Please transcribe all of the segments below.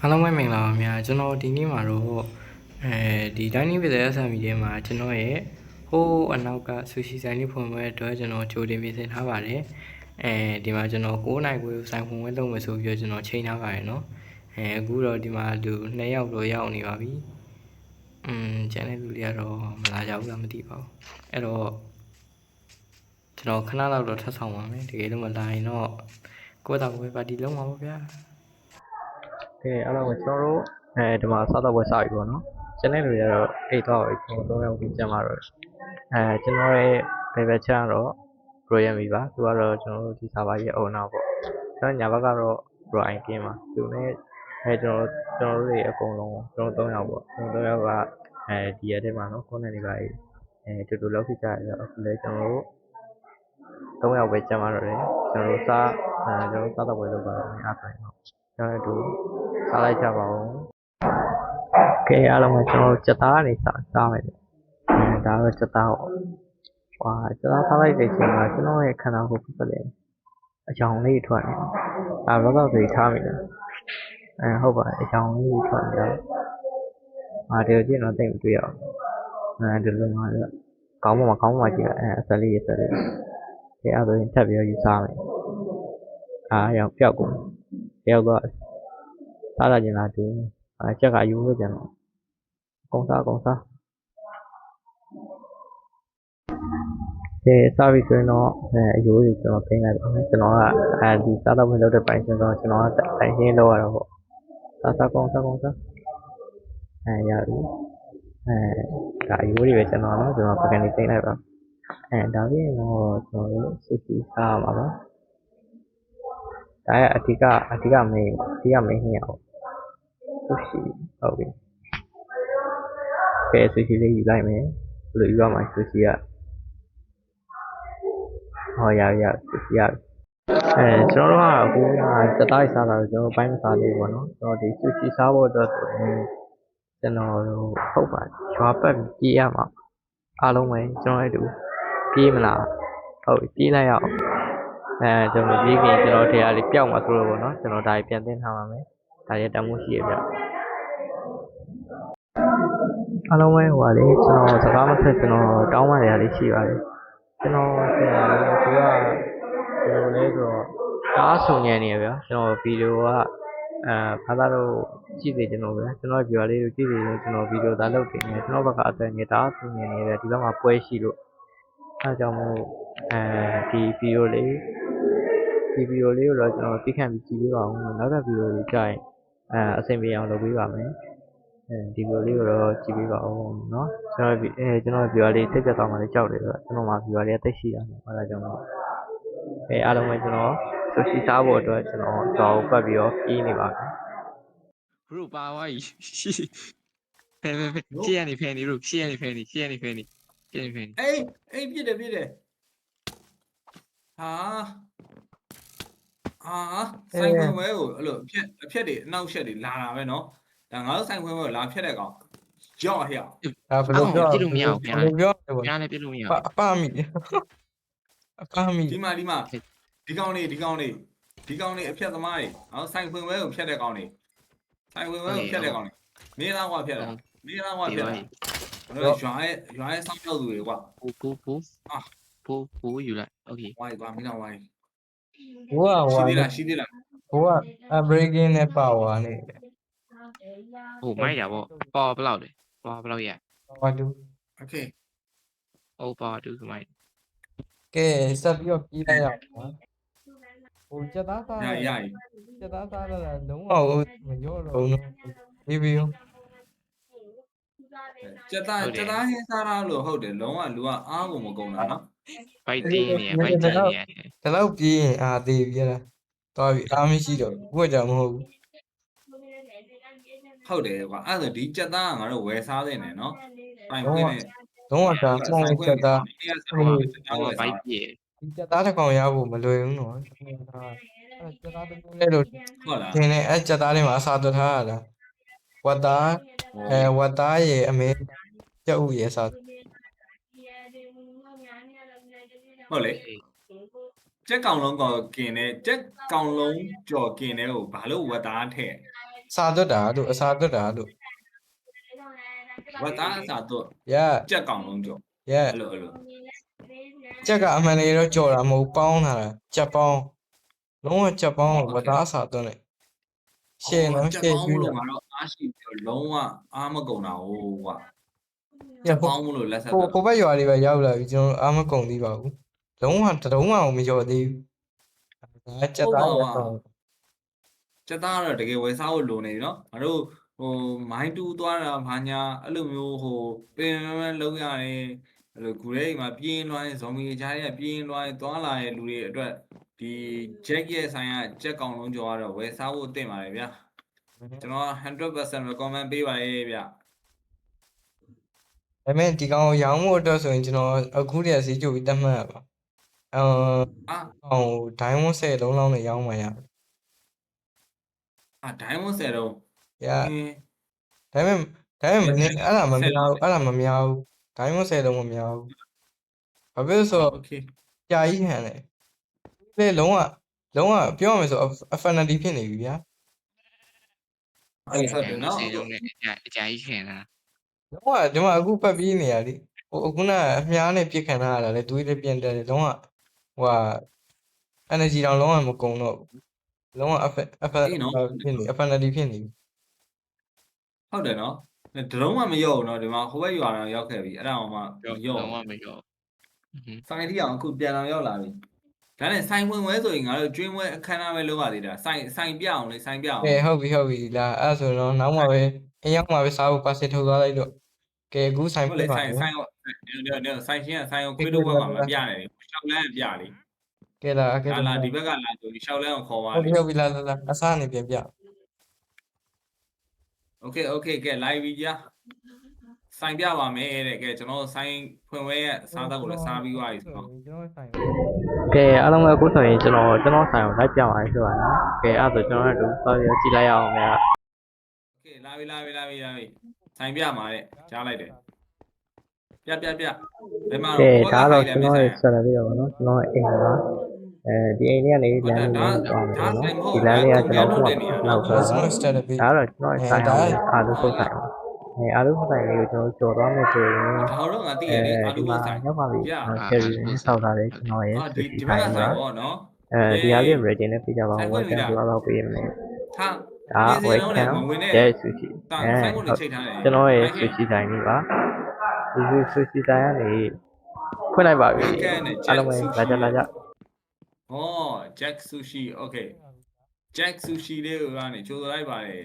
အားလုံးပဲမင်္ဂလာပါများကျွန်တော်ဒီနေ့မှာတော့ဒီ Dining with SME ထဲမှာကျွန်တော်ရဲ့ဟိုးအနောက်ကဆူရှီဆိုင်လေးဖွင့်ပွဲအတွက်ကျွန်တော်ကြိုတင်ပြင်ဆင်ထားပါတယ်ဒီမှာကျွန်တော်9နိုင်ခွဲဆိုင်ဖွင့်ပွဲလုပ်မယ်ဆိုပြီးတော့ကျွန်တော်ချိန်ထားပါတယ်နော်အခုတော့ဒီမှာလူ2ယောက်တော့ရောက်နေပါပြီကျန်တဲ့လူတွေကတော့မလာကြဘူးလားမသိပါဘူးအဲ့တော့ကျွန်တော်ခဏလောက်တော့ထပ်ဆောင်ပါမယ်တကယ်လို့မလာရင်တော့ကိုယ့်တောင်ပဲပါတီလုံးပါဗျာအဲ့တော့ကျွန်တော်တို့ဒီမှာစားတော့ပွဲစပြီပေါ့နော်ကျန်တဲ့လူတွေကတော့အိတ်တော့ကျွန်တော်3ယောက်ပြီးကျန်ပါတော့ကျွန်တော်ရဲ့ level ချမ်းတော့ Royal ပြီပါသူကတော့ကျွန်တော်တို့ဒီ server ရဲ့ owner ပေါ့ကျွန်တော်ညာဘက်ကတော့ Brian ကင်းပါသူနဲ့ကျွန်တော်တို့တွေအကုန်လုံးကျွန်တော်3ယောက်ပေါ့ကျွန်တော်3ယောက်ကဒီရက်ထဲမှာနော် comment တွေပါတူတူလောက်ဖြစ်ကြတယ်အခုလည်းကျွန်တော်တို့3ယောက်ပဲကျန်ပါတော့တယ်ကျွန်တော်တို့စားတော့ပွဲလုပ်ပါတော့အားဆိုင်တော့ကျွန်တော်တို့စားလိုက်ကြပါဦးကဲအားလုံးကကျွန်တော်စက်သားနေစားမယ်ဒါတော့စက်သားပေါ့ဟွာစက်သားစားလိုက်တဲ့အချိန်မှာကျွန်တော်ရဲ့ခန္ဓာကိုယ်ဖြစ်တယ်အကြောင်လေးထွက်နေဘာတော့သိထားမိတယ်ဟုတ်ပါတယ်အကြောင်လေးထွက်နေတော့ဒီလိုကြည့်တော့သိမတွေ့ရအောင်ဒီလိုမှကောင်းမှကြည့်အစလေးကဲအဲ့ဒါဆိုရင်ထပ်ပြီးတော့ယူစားမယ်ရောက်ပြောက်ကုန်တယောက်ကစားလာကျင်လာတူချက်ကယူလို့ကျန်တော့ကုန်းစားစားပြီဆိုရင်တော့အယိုးကြီးကျွန်တော်ဖိလိုက်ပါမယ်ကျွန်တော်ကဒီစားတော့ဝင်လုပ်တဲ့ပိုင်းကျွန်တော်ကတိုင်ရှင်းလုပ်ရတော့ပေါ့စားကုန်းစားရပြီဒါအယိုးတွေပဲကျွန်တော်ပကံလေးဖိလိုက်ပါဒါပြီးရင်တော့ကျွန်တော်တို့စစ်စီစားပါပါဒါရဲ့အဓိကမင်းနှစ်ယောက်ဆူရှီဟုတ်ပြီကဲဆူရှီလေးယူလိုက်မယ်ဘယ်လိုယူရမှာဆူရှီကဟောရဆူရှီရကျွန်တော်တို့ကအခုစတိုက်စားတာကျွန်တော်ပိုင်းမစားသေးဘူးပေါ့နော်ကျွန်တော်ဒီဆူရှီစားဖို့အတွက်ဆိုရင်ကျွန်တော်တို့ဟုတ်ပါရွာပတ်ပြေးရမှာအားလုံးပဲကျွန်တော်အဲ့တူပြေးမလားဟုတ်ပြေးလိုက်ရအောင်ကျွန်တော်ပြေးခင်ကျွန်တော်ထဲအားလေးပျောက်မှာဆိုလို့ပေါ့နော်ကျွန်တော်ဒါပြန်သိမ်းထားပါမယ်ဒါရတမှုရှိရပြအားလုံးပဲဟိုပါလေကျွန်တော်စကားမဆက်ကျွန်တော်တောင်းပန်ရလေးရှိပါတယ်ကျွန်တော်သူကဘယ်လိုလဲဆိုတော့အားဆုံညံနေရဗျာကျွန်တော်ဗီဒီယိုကဘာသာတော့ကြည့်နေကျွန်တော်ဗျာကျွန်တော်ဗီဒီယိုလေးကိုကြည့်နေလို့ကျွန်တော်ဗီဒီယိုသာလုပ်တင်နေကျွန်တော်ဘက်ကအတန်နေတာဆုံညံနေတယ်ဒီဘက်မှာပွဲရှိလို့အဲကြောင့်မို့ဒီဗီဒီယိုလေးကိုတော့ကျွန်တော်သိခံပြီးကြည့်ပေးပါဦးနောက်ထပ်ဗီဒီယိုတွေကြာရင်အဆင်ပြေအောင်လုပ်ပေးပါမယ်ဒီဗီဒီယိုလေးကိုတော့ကြည့်ပေးပါဦးเนาะကျွန်တော်ဗီဒီယိုလေးတက်ကြတော့မှလည်းကြောက်တယ်ဆိုတော့ကျွန်တော်မှာဗီဒီယိုလေးတက်ရှိရတယ်အဲဒါကြောင့်မို့အားလုံးပဲကျွန်တော်ဆူရှီစားဖို့အတွက်ကျွန်တော်ကြော်ပတ်ပြီးတော့ပြေးနေပါမယ် bro ပါဝါကြီးဖဲရှေ့ကနေဖဲနေ bro ရှေ့ကနေဖဲနေအေးပြစ်တယ်ဆိုင်ခွဲကိုအဲ့လိုအဖြက်တွေအနောက်ရှက်တွေလာတာပဲเนาะဒါငါတို့ဆိုင်ခွဲကိုလာဖြက်တဲ့ကောင်ကြော့ဟဲ့ဒါဘယ်လိုပြောပြစ်လို့မရဘူးခင်ဗျာ ပြောတယ် ခင်ဗျာလည်းပြစ်လို့မရဘူး အပမိ ဒီမှာဒီကောင်တွေအဖြက်သမားတွေငါတို့ဆိုင်ခွဲကိုဖြက်တဲ့ကောင်တွေမင်းသားကွာဖြက်တာတို့ရွာရဲ့စောင့်ရောက်သူတွေကွာပူယူလိုက်โอเคဝိုင်းကွာမင်းသားဝိုင်း ဘိုးက ရှိသေးလား ဘိုးက breaking နဲ့ power နဲ့ ဟိုမိုက်တာပေါ့ပါဘယ်လောက်လဲပါဘယ်လောက်ရ power 2 โอเคပါတူဆိုမိုက်က ဲဆက်ပြီးတော့ပြီးလိုက်ရအောင်ဟိုစက်သားစားရစက်သားစားတော့လုံးဝမရောတော့ဘူးပြီးစက်သားဟင်းစားရလို့ဟုတ်တယ်လုံးဝလူကအားကိုမကုန်တာနော်ဘိုက်တင်းနေဘိုက်တန်နေဒါတော့ပြီးရင်သေးပြီလားတော်ပြီအားမရှိတော့ဘူးဘုရားကြောင့်မဟုတ်ဘူးဟုတ်တယ်ကွာအဲ့ဒါဒီစက်သားကငါတို့ဝယ်စားနေတယ်နော်ပိုင်ခွင့်နဲ့လုံးဝဒါဆိုင်စက်သားဘိုက်ပြည့်ဒီစက်သားတစ်ကောင်ရဖို့မလွယ်ဘူးနော်စက်သားတစ်ခုလဲလို့ဟုတ်လားဒီနေ့အဲ့စက်သားတွေမှာအစားသွတ်ထားရတာဝတ်သားရဲ့အမေကျုပ်ရဲ့စားဟုတ်လေကြက်ကောင်လုံးကกินတယ်ကြက်ကောင်လုံးကြော်กินတယ်ကိုဘာလို့ဝတ်သားထည့် စာသွတ်တာလို့အစာသွတ်တာလို့ ဝတ်သားအစားတော့ yeah ကြက်ကောင်လုံးကြော် yeah အဲ့လိုအဲ့လို ကြက်ကအမှန်တကယ်တော့ကြော်တာမဟုတ်ပေါင်းတာကြက်ပေါင်းလုံးဝကြက်ပေါင်းကိုဝတ်သားအစာသွတ်နေရှယ်နော် ကြက် ရှယ် ပေါင်း ကျွေး လို့ တာ ငါတော့အားရှိပြီးလုံးဝအားမကုန်တာဟုတ်ကွာ ရ ကြက်ပေါင်းလို့လက်ဆက် ဟို တော့ ဟိုဘက်ရွာတွေပဲရောက်လာပြီကျွန်တော်အားမကုန်သေးပါဘူးလုံးဝတလုံးမှမလျော်သေးဘူးဒါကြက်သားရတော့ ကြက်သားကတော့တကယ်ဝယ်စားဖို့လိုနေပြီနော်ငါတို့ဟိုမိုင်းတူးသွားတာဘာညာအဲ့လိုမျိုးဟိုပင်မလုံးရတယ်အဲ့လိုဂူရဲအိမ်မှာပြင်းလွှမ်းဇော်မီကြားတွေကပြင်းလွှမ်းသွားလာတဲ့လူတွေအတွက်ဒီ Jack ရဲ့ဆိုင်ကကြက်ကောင်လုံးကျော်ကတော့ဝယ်စားဖို့တင်ပါတယ်ဗျာကျွန်တော် 100% recommend ပေးပါရဲ့ဗျာ ဒါပေမဲ့ဒီကောင်ကိုရောင်းဖို့အတွက်ဆိုရင်ကျွန်တော်အခုတည်းကဈေးကြိုပြီးတတ်မှတ်ရပါအာ အောင်ဒိုင်းဝန်း10လုံးလောက်နဲ့ရောင်းမှရ Diamond 10တော့ ရဒါပေမဲ့မင်းအဲ့ဒါမများဘူးအဲ့ဒါမများဘူးဒိုင်းဝန်း10လုံးမများဘူးဘာဖြစ်လို့ဆိုတော့ โอเค ကြာကြီးဟန်တယ်လေလုံးဝပြောရမယ်ဆို affinity ဖြစ်နေပြီဗျာ အဲ့ဟုတ်တယ်နော် စေလုံးနဲ့အကြာကြီးခင်တာ လုံးဝဒီမှာအခုပတ်ပြီးနေရလေဟိုအခုနအမြားနဲ့ပြစ်ခံထားရတာလေတွေးလေးပြန်တယ်လုံးဝဟိုဟာ energy တောင်လုံးဝမကုန်တော့ဘူးလုံးဝ affinity ဖြစ်နေပြီ ဟုတ်တယ်နော်တလုံးမှမရော့ဘူးနော်ဒီမှာဟိုဘက်ရွာတော့ရောက်ခဲ့ပြီအဲ့ဒါမှမရော့ လုံးဝမရော ဆိုင်တီအောင်အခုပြန်အောင်ရောက်လာပြီဒါနဲ့ဆိုင်ဝင်ဝဲဆိုရင်ငါတို့ကျွင်းဝဲအခမ်းအနားပဲလုပ်ရသေးတာဆိုင်ပြအောင်လေဆိုင်ပြအောင် ကဲဟုတ်ပြီလာအဲ့ဆိုတော့နောက်မှပဲအရောက်မှပဲစားဖို့ပါစစ်ထုတ်သွားလိုက်တော့ကဲအခုဆိုင် ဟုတ် ပြ လေ ပါ ဆိုင် မယ် ဆိုင်ဆိုင်ရှင်းကဆိုင်ကိုခွေးတော့ဘက်မှာမပြနဲ့ရှောက်လန်းပြလေ ကဲလာကဲ လာဒီဘက်ကလာဆိုရှောက်လန်းကိုခေါ်ပါ ဟုတ် လေ ပြီလာအစားနေပြန်ပြ โอเคကဲ live ပြီကြာဆိုင်ပြပါမယ်တဲ့ကဲကျွန်တော်ဆိုင်ဖွင့်ဝဲရဲ့စားတော့ကိုလည်းစားပြီးသွားပြီဆိုတော့ ကျွန်တော်ဆိုင် ကဲအားလုံးပဲအခုဆိုရင်ကျွန်တော်ဆိုင်ကိုလိုက်ပြပါရစေပါနော်ကဲအဲ့ဒါဆိုကျွန်တော်တို့သွားပြီးကြည့်လိုက်ရအောင်ဗျာ โอเคလာပြီဆိုင်ပြမှာတဲ့ကြားလိုက်တယ်ပြဘယ်မှာ ကဲဒါတော့ကျွန်တော်ဆက်လာပြီးတော့ဗောနော်ကျွန်တော်အိမ်ကဒီအိမ်လေးကနေလမ်းလေးရောက်အောင်ဗောနော်ဒီလမ်းလေးကကျွန်တော်နောက်ဆို ကျွန်တော် start ပြီ ဒါတော့ကျွန်တော်ဆိုင်အောင်အားလုံးစုပ်ဆိုင်ပါအားလုံးဆိုင်လေးကိုကျွန်တော်ကြော်သွားမယ်ဆိုရင် ဒါတော့ငါသိရတယ်အာ ဒီ လူ မှာ ဆိုင် ရောက်ပါပြီကျယ်ရီဆောက်ထားတယ်ကျွန်တော်ရဲ့ ဒီဘက်ကဆိုင်ပေါ့နော် ဒီအားလေး ready နဲ့ပြကြပါဦးဝယ်ကန်ပြတော့ပေးရမယ် ဟာ ဒါဝယ်ကန်တဲ့ဆူရှီ ဆိုင်ကိုလည်းချိန်ထားတယ် ကျွန်တော်ရဲ့ဆူရှီဆိုင်လေးပါဒီဆူရှီဆိုင်ကနေဖွင့်လိုက်ပါပြီအားလုံးပဲလာကြ ဟော Jack Sushi okay Jack Sushi လေးကိုကနေကြိုးစားလိုက်ပါတယ်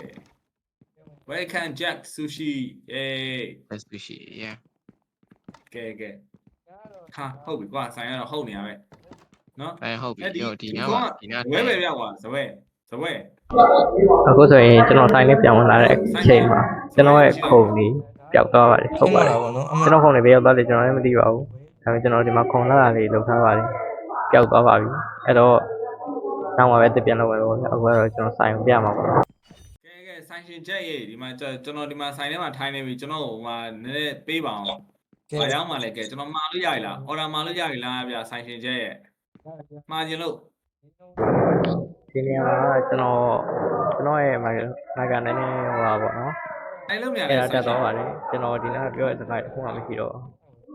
Welcome Jack Sushi လက်စုရှိ yeah ကဲဟာဟုတ်ပြီကွာဆိုင်ကတော့ဟုတ်နေရပဲနော် ဟုတ်ပြီဒီညမှာ ဝဲပဲပြောက်သွားဇဝဲ အခုဆိုရင်ကျွန်တော်ဆိုင်လေးပြောင်းလာတဲ့အချိန်မှာကျွန်တော်ရဲ့ခုံလေးပျောက်သွားပါတယ်ဟုတ်ပါတယ် ဗောနော် ကျွန်တော်ခုံလေးပဲရောက်သွားတယ်ကျွန်တော်လည်းမသိပါဘူးဒါပေမဲ့ကျွန်တော်ဒီမှာခုံလာတာလေးလုပ်ထားပါတယ်ပျောက်သွားပါပြီအဲ့တော့နောက်မှပဲတစ်ပြန်လုပ်မယ်ပေါ့အခုကတော့ကျွန်တော်ဆိုင်ကိုပြမှာပါ ကဲဆိုင်ရှင်ချက်ရေးဒီမှာကျွန်တော်ဒီမှာဆိုင်ထဲမှာထိုင်နေပြီကျွန်တော်ဟိုမှာနည်းနည်းပေးပါအောင်ဘာရောက်မှလဲကဲကျွန်တော်မှာလို့ရည်လားအော်ဒါမှာလို့ရည်လားဗျာဆိုင်ရှင်ချက်ရဲ့မှာခြင်းလို့ ဒီနေရာမှာကျွန်တော်ရဲ့မိုက်ကနေဟိုပါပေါ့နော် အဲ့လုံးနေရ အဲ့ဒါတက်သွားပါတယ်ကျွန်တော်ဒီနေ့ပြောတဲ့စကားတစ်ခုမှမရှိတော့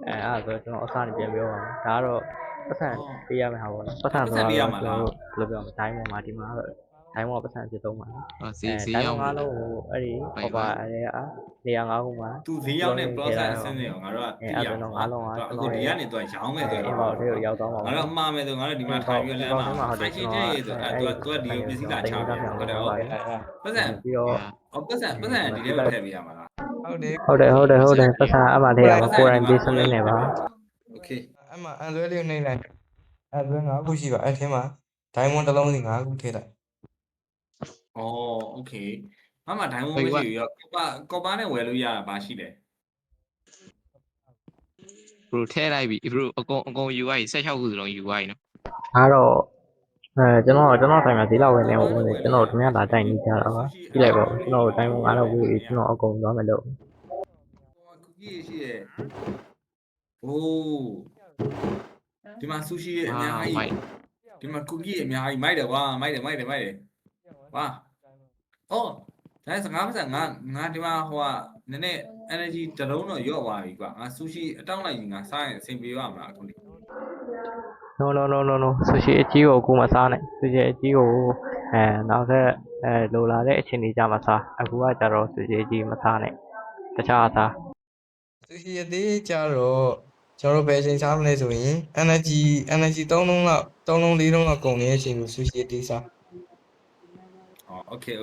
အဲ့ဒါဆိုကျွန်တော်အစားနေပြန်ပြောပါမယ်ဒါကတော့ပတ်စံပေးရမယ့်ဟာပေါ့နော်ပတ်စံဆိုတာကျွန်တော်တို့ဘယ်လိုပြောမလဲတိုင်းပေါ်မှာဒီမှာတော့တိုင်းပေါ်ပတ်စံဖြစ်သုံးပါနော် ဈေးရောက် ငါးလုံးကိုအဲ့ဒီဟောပါအဲ့ဒါနေရာ၅ခုမှာ သူဈေးရောက်တဲ့ process အဆင်းတွေကိုငါတို့ကသိရအောင်အခုဒီကနေတော့ရောင်းမယ်ဆို အဲ့ တော့ ဟောဒီကိုရောက်သွားပါ ငါတို့မှားမယ်ဆိုငါတို့ဒီမှာထိုင်ပြီးလမ်းမှာဆိုင်ရှင်ချက်ရေးဆိုသူကဒီပစ္စည်းလာချတယ်ဟုတ်တယ်ဟုတ်ပတ်စံ ပြီးတော့ ပတ်စံဒီထဲမှာထည့်ပေးရမှာလား ဟုတ်တယ် ဟုတ်တယ်ပတ်စံအမှန်တရားကိုယ်တိုင်ပေးစနစ်နဲ့ပါ โอเค အဲ့မှာအန်လွဲလေးနှိမ့်လိုက်အဲ့လွဲ5ခုရှိပါအဲ့ထဲမှာ diamond တစ်လုံးစီ5ခုထည့်လိုက် ဩโอเคမမဒိုင်းဝန်းမရှိဘူးရောကော်ပါနဲ့ဝယ်လို့ရတာဘာရှိလဲ bro ထဲလိုက်ပြီ bro အကုန် UI 16ခုစလုံး UI နော် အားတော့ကျွန်တော်ဆိုင်မှာဈေးလောက်ဝင်နေဟုတ်ဘူးကျွန်တော်တို့များလာတိုင်နေကြတာပါကြည့်လိုက်ပါဦးကျွန်တော်တိုင်းမှာတော့ဘူးကျွန်တော်အကုန်သွားမယ်လို့ ကူကီရှိရဲ့โอ้ဒီမှာဆူရှီရဲ့အများကြီးဒီမှာကူကီရဲ့အများကြီးမိုက်တယ်ကွာမိုက်တယ်ဝါအော် ဒါစကားမစငါဒီမှာဟိုကနည်းနည်း energy တလုံးတော့ရော့သွားပြီကွာငါ sushi အတောင်းလိုက်ငါစားရင်အဆင်ပြေရမလားအခုလေ no sushi အကြီးကိုအခုမစားနဲ့ sushi အကြီးကိုနောက်ထပ်လိုလာတဲ့အချိန်ကြီးကြမှာစားအခုကကြတော့ sushi အကြီးမစားနဲ့တခြားစား သူရှိအသေးကြတော့ကျွန်တော်ဘယ်အချိန်စားမလဲဆိုရင် energy 3လုံးလောက်4လုံးလောက်ကုန်နေတဲ့အချိန်ကိုဆူရှီအသေးစား ဟော okay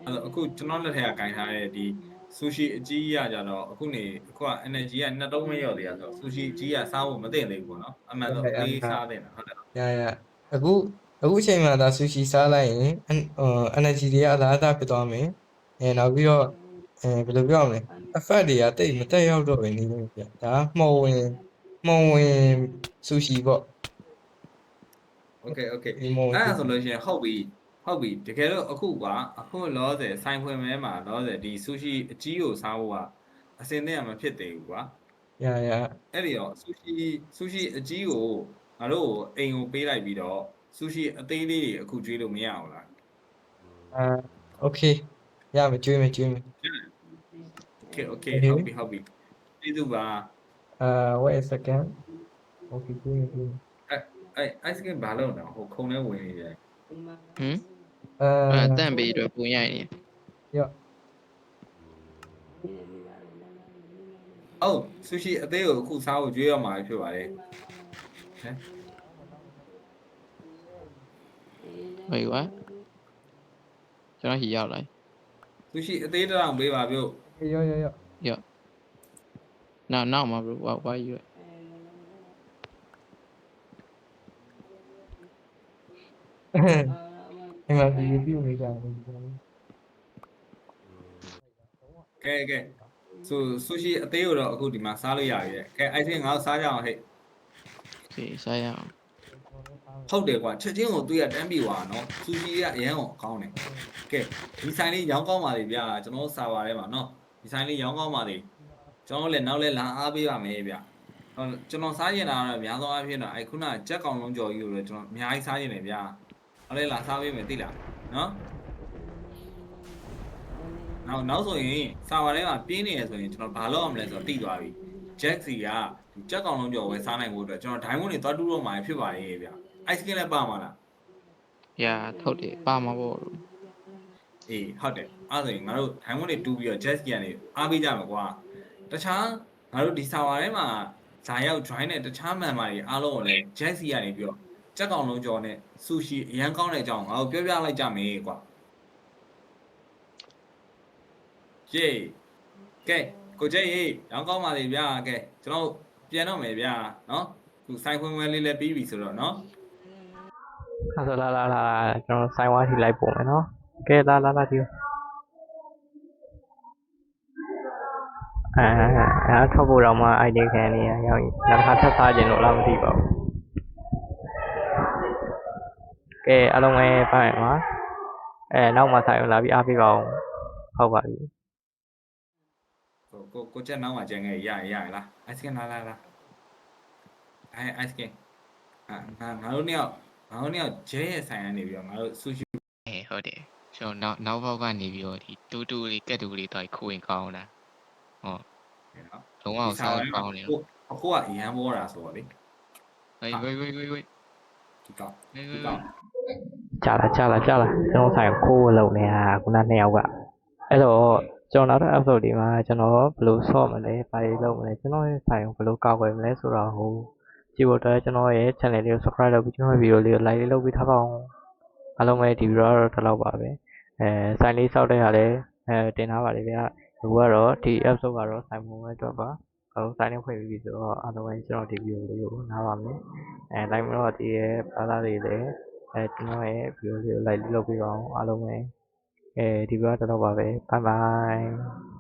အဲ့တော့အခုကျွန်တော်လက်ထက်ကဂိုင်ထားတဲ့ဒီ sushi အကြီးရကြတော့အခုက energy က2တုံးမရော့သေးရဆိုတော့ sushi အကြီးကစားဖို့မသင့်သေးဘူးပေါ့နော်အမှန်တော့အသေးစားတဲ့ဟုတ်တယ် ရအခုအချိန်မှာဒါဆူရှီစားလိုက်ရင်energy တွေကအလားအသားဖြစ်သွားမယ်နောက်ပြီးတော့ဘယ်လိုပြောရမလဲ effect တွေကတိတ်မတက်ရောက်တော့ပဲနေလို့ပြဒါမှုံဝင်ဆူရှီပေါ့ okay ဒီမှုံဝင် အဲ့ဒါဆိုလို့ရှိရင်ဟုတ်ပြီတကယ်တော့အခုလောဆယ်ဆိုင်ဖွင့်မဲမှာလောဆယ်ဒီ sushi အကြီးကိုစားဖို့ကအစင်နဲ့မဖြစ်သေးဘူးကွာ ရ အဲ့ဒီတော့ sushi အကြီးကိုငါတို့အိမ်ကိုပေးလိုက်ပြီးတော့ sushi အသေးလေးတွေအခုကျွေးလို့မရအောင်လား okay ရမယ်ကျွေးမယ် okay ဟုတ်ပြီကျေးဇူးပါ wait a second okay ကျွေးမယ် အဲ့ ice cream ဘာလို့လဲဟိုခုံထဲဝင်နေတယ် ဟမ်တန့်ပေးတော့ပုံရိုက်နေ ဟုတ် sushi အသေးကိုအခုစားဖို့ကျွေးရမှာဖြစ်ပါတယ်ဟမ် ဟေးဝါကျွန်တော်ဟီရောက်လိုက် sushi အသေးတောင်ပေးပါပြုတ် ရော နောက်မှာ bro why you ဒီမှာဒီပြုတ်နေကြတယ် ကဲ sushi အသေးကိုတော့အခုဒီမှာစားလို့ရပြီတဲ့ကဲ ice cream ငါတို့စားကြအောင်ဟဲ့ okay စားရအောင် ဟုတ်တယ်ကွာချက်ချင်းကိုတွေ့ရတန်းပြီွာနော် sushi ကအရန်ကိုကောင်းတယ်ကဲဒီဆိုင်လေးရောင်းကောင်းပါလေဗျာကျွန်တော်စာပါထဲမှာနော်ဒီဆိုင်လေးရောင်းကောင်းပါလေကျွန်တော်လည်းနောက်လဲလာအားပေးပါမယ်ဗျကျွန်တော်စားရင်တာကတော့အများဆုံးအဖြစ်တော့ခုနကြက်ကောင်လုံးကြော်ကြီးကိုလည်းကျွန်တော်အများကြီးစားရင်တယ်ဗျာဟုတ်လဲလာစားပေးမယ်သိလားနော်နောက်ဆိုရင်စာပါထဲမှာပြင်းနေရဆိုရင်ကျွန်တော်ဘာလုပ်ရမလဲဆိုတော့သိသွားပြီ Jack စီကကြက်ကောင်လုံးကြော်ဝယ်စားနိုင်ဖို့အတွက်ကျွန်တော်ဒိုင်းမွန်းတွေသွားတူးတော့မှာဖြစ်ပါရဲ့ဗျာ ice cream လည်းပါမှာလား ထုတ်တယ်ပါမှာပေါ့ အေးဟုတ်တယ်အဲ့ဒါဆိုရင်ငါတို့ဒိုင်းမွန်းတွေတူးပြီးတော့ Jack စီကနေအားပေးကြမှာကွာတခြားငါတို့ဒီစာပါထဲမှာဇာရောက် join တဲ့တခြားမှန်ပါတွေအားလုံးကိုလည်း Jack စီကနေပြီးတော့ကြက်ကောင်လုံးကြော်နဲ့ sushi အရန်ကောင်းတဲ့အကြောင်းငါတို့ပြောပြလိုက်ကြမယ်ကွာယေကဲကိုကျဲရေရောင်းကောင်းပါလေဗျာကဲကျွန်တော်ပြန်တော့မယ်ဗျာနော်သူဆိုင်ခွင့်ဝဲလေးလည်းပြီးပြီဆိုတော့နော် အဲ့ဆိုလာကျွန်တော်ဆိုင်ဝါးထိလိုက်ပုံမယ်နော်ကဲလာဒီထောက်ဖို့တော့မှ idea ခံနေရရောက်ရင်နောက်တစ်ခါထပ်စားခြင်းလို့လားမသိပါဘူးကဲအားလုံးပဲပါတယ်မှာနောက်မှဆိုင်လာပြီးအားပေးပါအောင်ဟုတ်ပါပြီ ကိုကျက်နောက်မှာကျန်ခဲ့ရလား ice cream လာice cream ငါတို့နှစ်ယောက်ဂျဲရဲ့ဆိုင်ကနေပြီးတော့ငါတို့ sushi ဟုတ်တယ်ကျွန်တော်နောက်ဘောက်ကနေပြီးတော့ဒီတူလေးကက်တူလေးတော့ခိုးရင်ကောင်းတာဟုတ်လုံးဝစားကောင်းတယ် အခုကအရန်ပေါ်တာဆိုတော့လေ ဝေး ဒီကောက် ကြာလာကျွန်တော်ဆိုင်ခိုးလုံနေတာခုန2ယောက်ကအဲ့တော့ကျွန်တော်နောက်တဲ့ episode ဒီမှာကျွန်တော်ဘယ်လိုဆော့မလဲဘာတွေလုပ်မလဲကျွန်တော်ရဲ့ဆိုင်ကိုဘယ်လိုကောက်ွယ်မလဲဆိုတော့ဟိုကြည့်ဖို့အတွက်ကျွန်တော်ရဲ့ channel လေးကို subscribe လုပ်ပြီးကျွန်တော်ရဲ့ video လေးကို like လေးလုပ်ပြီးထားပါအောင်အားလုံးပဲဒီ video တော့ဒီလောက်ပါပဲဆိုင်လေးစောက်တဲ့ဟာလည်းတင်ထားပါတယ်ဗျာအခုကတော့ဒီ episode ကတော့ဆိုင်ပုံပဲတော့ပါဆိုင်လေးဖွင့်ပြီးဆိုတော့အားလုံးပဲကျွန်တော်ဒီ video လေးကိုနားပါမယ်like မလို့ဒီရဲ့ဘာသာတွေလည်းကျွန်တော်ရဲ့ video လေးကို like လုပ်ပြီးပါအောင်အားလုံးပဲဒီ video တော့ပါပဲ bye bye